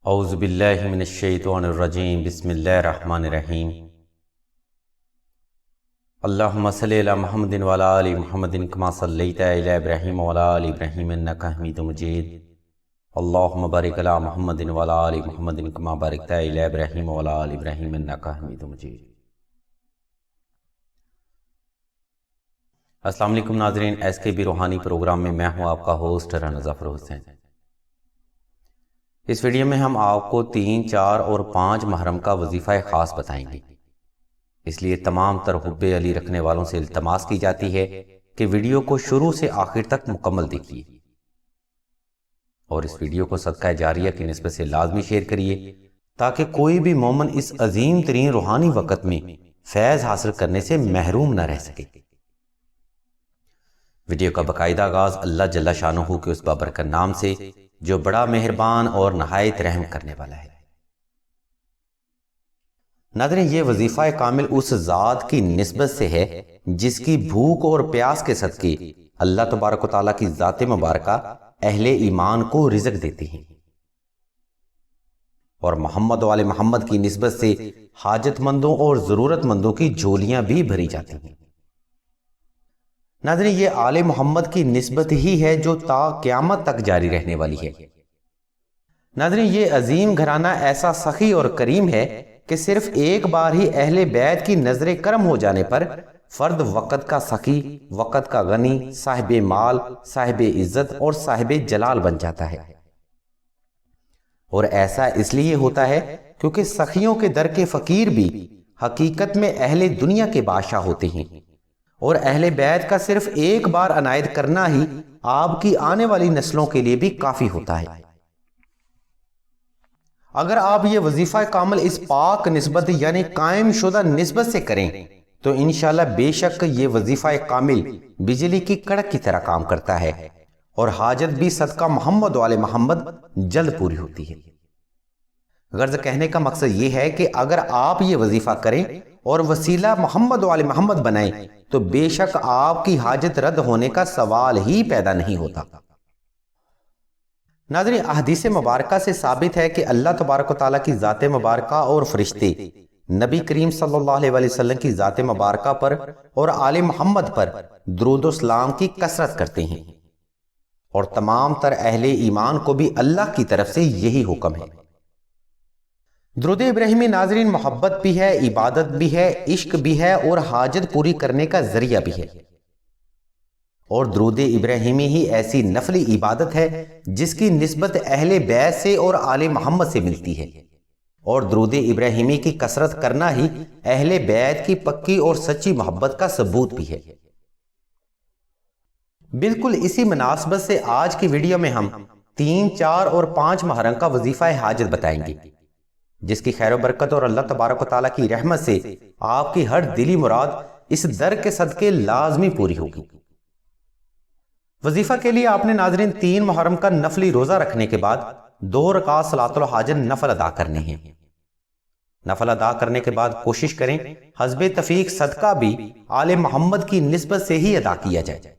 اعوذ باللہ من الشیطان الرجیم بسم اللہ الرحمن الرحیم اللہم صلی علی محمد وعلی آل محمد کما صلیت علی ابراہیم وعلی آل ابراہیم انک حمید مجید اللہم بارک علی محمد وعلی آل محمد کما بارکت علی ابراہیم وعلی آل ابراہیم انک حمید مجید۔ السلام علیکم ناظرین، ایس کے بی روحانی پروگرام میں ہوں آپ کا ہوسٹ رانا ظفر حسین۔ اس ویڈیو میں ہم آپ کو 3، 4 اور 5 محرم کا وظیفہ خاص بتائیں گے، اس لیے تمام تر حب علی رکھنے والوں سے التماس کی جاتی ہے کہ ویڈیو کو شروع سے آخر تک مکمل دیکھیے اور اس ویڈیو کو صدقہ جاریہ کی نسبت سے لازمی شیئر کریے تاکہ کوئی بھی مومن اس عظیم ترین روحانی وقت میں فیض حاصل کرنے سے محروم نہ رہ سکے۔ ویڈیو کا باقاعدہ آغاز اللہ جل شانہ کے اس بابرکت نام سے جو بڑا مہربان اور نہایت رحم کرنے والا ہے۔ ناظرین، یہ وظیفہ کامل اس ذات کی نسبت سے ہے جس کی بھوک اور پیاس کے صدقے اللہ تبارک و تعالیٰ کی ذات مبارکہ اہل ایمان کو رزق دیتے ہیں، اور محمد و آل محمد کی نسبت سے حاجت مندوں اور ضرورت مندوں کی جھولیاں بھی بھری جاتی ہیں۔ ناظرین، یہ آل محمد کی نسبت ہی ہے جو تا قیامت تک جاری رہنے والی ہے۔ ناظرین، یہ عظیم گھرانہ ایسا سخی اور کریم ہے کہ صرف ایک بار ہی اہل بیت کی نظر کرم ہو جانے پر فرد وقت کا سخی، وقت کا غنی، صاحب مال، صاحب عزت اور صاحب جلال بن جاتا ہے۔ اور ایسا اس لیے ہوتا ہے کیونکہ سخیوں کے در کے فقیر بھی حقیقت میں اہل دنیا کے بادشاہ ہوتے ہیں، اور اہل بیت کا صرف ایک بار عنایت کرنا ہی آپ کی آنے والی نسلوں کے لیے بھی کافی ہوتا ہے۔ اگر آپ یہ وظیفہ کامل اس پاک نسبت یعنی قائم شدہ نسبت سے کریں تو انشاءاللہ بے شک یہ وظیفہ کامل بجلی کی کڑک کی طرح کام کرتا ہے، اور حاجت بھی صدقہ محمد و آل محمد جلد پوری ہوتی ہے۔ غرض کہنے کا مقصد یہ ہے کہ اگر آپ یہ وظیفہ کریں اور وسیلہ محمد و آل محمد بنائیں تو بے شک آپ کی حاجت رد ہونے کا سوال ہی پیدا نہیں ہوتا۔ ناظرین، احادیث مبارکہ سے ثابت ہے کہ اللہ تبارک و تعالیٰ کی ذات مبارکہ اور فرشتے نبی کریم صلی اللہ علیہ وسلم کی ذات مبارکہ پر اور آل محمد پر درود و سلام کی کثرت کرتے ہیں، اور تمام تر اہل ایمان کو بھی اللہ کی طرف سے یہی حکم ہے۔ درود ابراہیمی ناظرین محبت بھی ہے، عبادت بھی ہے، عشق بھی ہے اور حاجت پوری کرنے کا ذریعہ بھی ہے، اور درود ابراہیمی ہی ایسی نفلی عبادت ہے جس کی نسبت اہل بیت سے اور آل محمد سے ملتی ہے، اور درود ابراہیمی کی کثرت کرنا ہی اہل بیت کی پکی اور سچی محبت کا ثبوت بھی ہے۔ بالکل اسی مناسبت سے آج کی ویڈیو میں ہم 3، 4 اور 5 محرم کا وظیفہ حاجت بتائیں گے جس کی خیر و برکت اور اللہ تبارک و تعالیٰ کی رحمت سے آپ کی ہر دلی مراد اس در کے صدقے لازمی پوری ہوگی۔ وظیفہ کے لیے آپ نے ناظرین 3 محرم کا نفلی روزہ رکھنے کے بعد 2 رکعت صلاۃ الحاجت نفل ادا کرنے ہیں۔ نفل ادا کرنے کے بعد کوشش کریں حسب تفیق صدقہ بھی آل محمد کی نسبت سے ہی ادا کیا جائے۔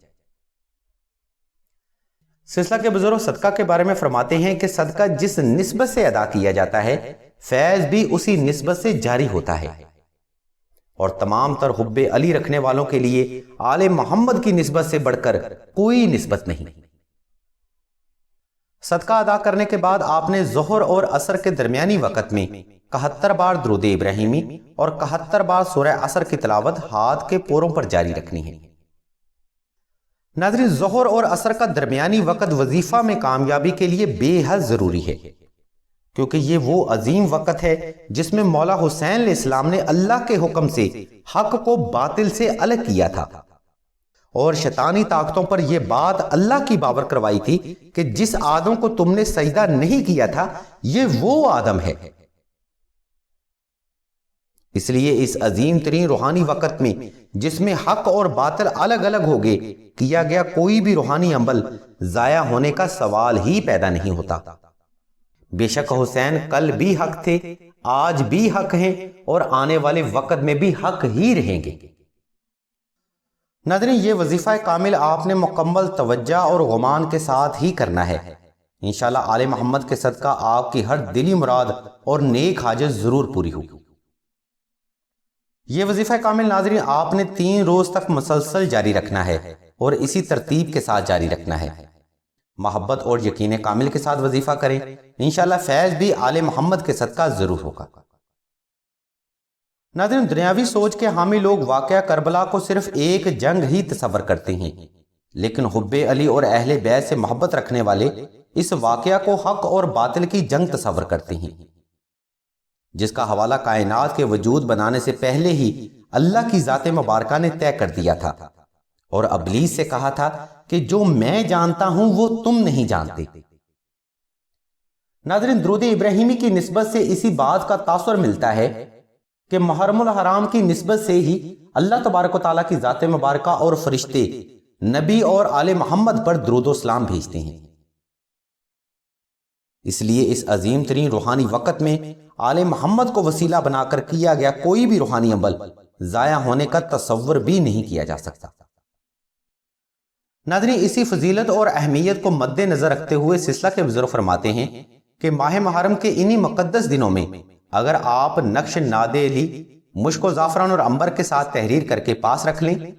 سلسلہ کے بزرگ صدقہ کے بارے میں فرماتے ہیں کہ صدقہ جس نسبت سے ادا کیا جاتا ہے فیض بھی اسی نسبت سے جاری ہوتا ہے، اور تمام تر حب علی رکھنے والوں کے لیے آل محمد کی نسبت سے بڑھ کر کوئی نسبت نہیں۔ صدقہ ادا کرنے کے بعد آپ نے ظہر اور عصر کے درمیانی وقت میں 71 بار درود ابراہیمی اور 71 بار سورہ عصر کی تلاوت ہاتھ کے پوروں پر جاری رکھنی ہے۔ ناظرین، ظہر اور عصر کا درمیانی وقت وظیفہ میں کامیابی کے لیے بے حد ضروری ہے، کیونکہ یہ وہ عظیم وقت ہے جس میں مولا حسین علیہ السلام نے اللہ کے حکم سے حق کو باطل سے الگ کیا تھا، اور شیطانی طاقتوں پر یہ بات اللہ کی باور کروائی تھی کہ جس آدم کو تم نے سجدہ نہیں کیا تھا یہ وہ آدم ہے۔ اس لیے اس عظیم ترین روحانی وقت میں جس میں حق اور باطل الگ الگ ہو گئے کیا گیا کوئی بھی روحانی عمل ضائع ہونے کا سوال ہی پیدا نہیں ہوتا۔ بے شک حسین کل بھی حق تھے، آج بھی حق ہیں، اور آنے والے وقت میں بھی حق ہی رہیں گے۔ ناظرین، یہ وظیفہ کامل آپ نے مکمل توجہ اور غمان کے ساتھ ہی کرنا ہے، انشاءاللہ آل محمد کے صدقہ آپ کی ہر دلی مراد اور نیک حاجت ضرور پوری ہوگی۔ یہ وظیفہ کامل ناظرین آپ نے 3 روز تک مسلسل جاری رکھنا ہے اور اسی ترتیب کے ساتھ جاری رکھنا ہے۔ محبت اور یقین کامل کے ساتھ وظیفہ کریں، انشاءاللہ فیض بھی آل محمد کے صدقہ ضرور ہوگا۔ ناظرین دنیاوی سوچ کے حامی لوگ واقعہ کربلا کو صرف ایک جنگ ہی تصور کرتے ہیں، لیکن حب علی اور اہل بیت سے محبت رکھنے والے اس واقعہ کو حق اور باطل کی جنگ تصور کرتے ہیں، جس کا حوالہ کائنات کے وجود بنانے سے پہلے ہی اللہ کی ذات مبارکہ نے طے کر دیا تھا، اور ابلیس سے کہا تھا کہ جو میں جانتا ہوں وہ تم نہیں جانتے۔ ناظرین درود ابراہیمی کی نسبت سے اسی بات کا تاثر ملتا ہے کہ محرم الحرام کی نسبت سے ہی اللہ تبارک و تعالیٰ کی ذات مبارکہ اور فرشتے نبی اور آل محمد پر درود و سلام بھیجتے ہیں۔ اس لیے اس عظیم ترین روحانی وقت میں آل محمد کو وسیلہ بنا کر کیا گیا کوئی بھی روحانی عمل ضائع ہونے کا تصور بھی نہیں کیا جا سکتا۔ ناظرین اسی فضیلت اور اہمیت کو مد نظر رکھتے ہوئے سلسلہ کے بزرگ فرماتے ہیں کہ ماہ محرم کے انہی مقدس دنوں میں اگر آپ نقش ناد علی مشک و زعفران اور عنبر کے ساتھ تحریر کر کے پاس رکھ لیں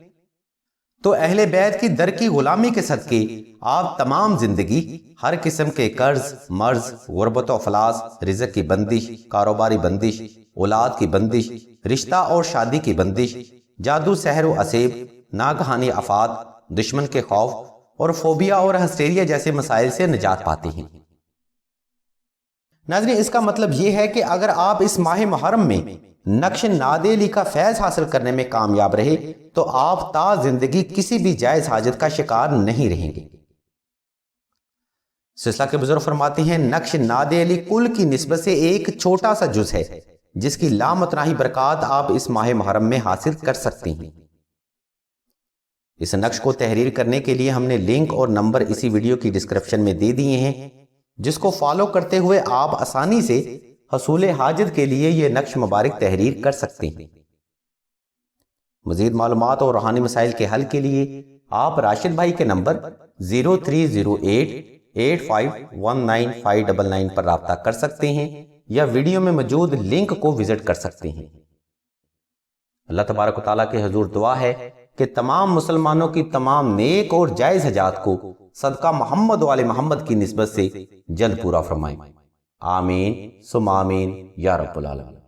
تو اہل بیت کی در کی غلامی کے صدقے آپ تمام زندگی ہر قسم کے قرض، مرض، غربت و افلاس، رزق کی بندش، کاروباری بندش، اولاد کی بندش، رشتہ اور شادی کی بندش، جادو، سحر و عصیب، ناگہانی آفات، دشمن کے خوف اور فوبیا اور ہسٹیریا جیسے مسائل سے نجات پاتے ہیں۔ ناظرین اس کا مطلب یہ ہے کہ اگر آپ اس ماہ محرم میں نقش ناد علی کا فیض حاصل کرنے میں کامیاب رہے تو آپ تا زندگی کسی بھی جائز حاجت کا شکار نہیں رہیں گے۔ سلسلہ کے بزرگ فرماتے ہیں نقش ناد علی کل کی نسبت سے ایک چھوٹا سا جز ہے جس کی لامتناہی برکات آپ اس ماہ محرم میں حاصل کر سکتے ہیں۔ اس نقش کو تحریر کرنے کے لیے ہم نے لنک اور نمبر اسی ویڈیو کی ڈسکرپشن میں دے دیے ہیں، جس کو فالو کرتے ہوئے آپ آسانی سے حصول حاجت کے لیے یہ نقش مبارک تحریر کر سکتے ہیں۔ مزید معلومات اور روحانی مسائل کے حل کے لیے آپ راشد بھائی کے نمبر 030885195999 پر رابطہ کر سکتے ہیں یا ویڈیو میں موجود لنک کو وزٹ کر سکتے ہیں۔ اللہ تبارک و تعالیٰ کے حضور دعا ہے کہ تمام مسلمانوں کی تمام نیک اور جائز حاجات کو صدقہ محمد و آل محمد کی نسبت سے جلد پورا فرمائیں۔ آمین ثم آمین یا رب العالمین۔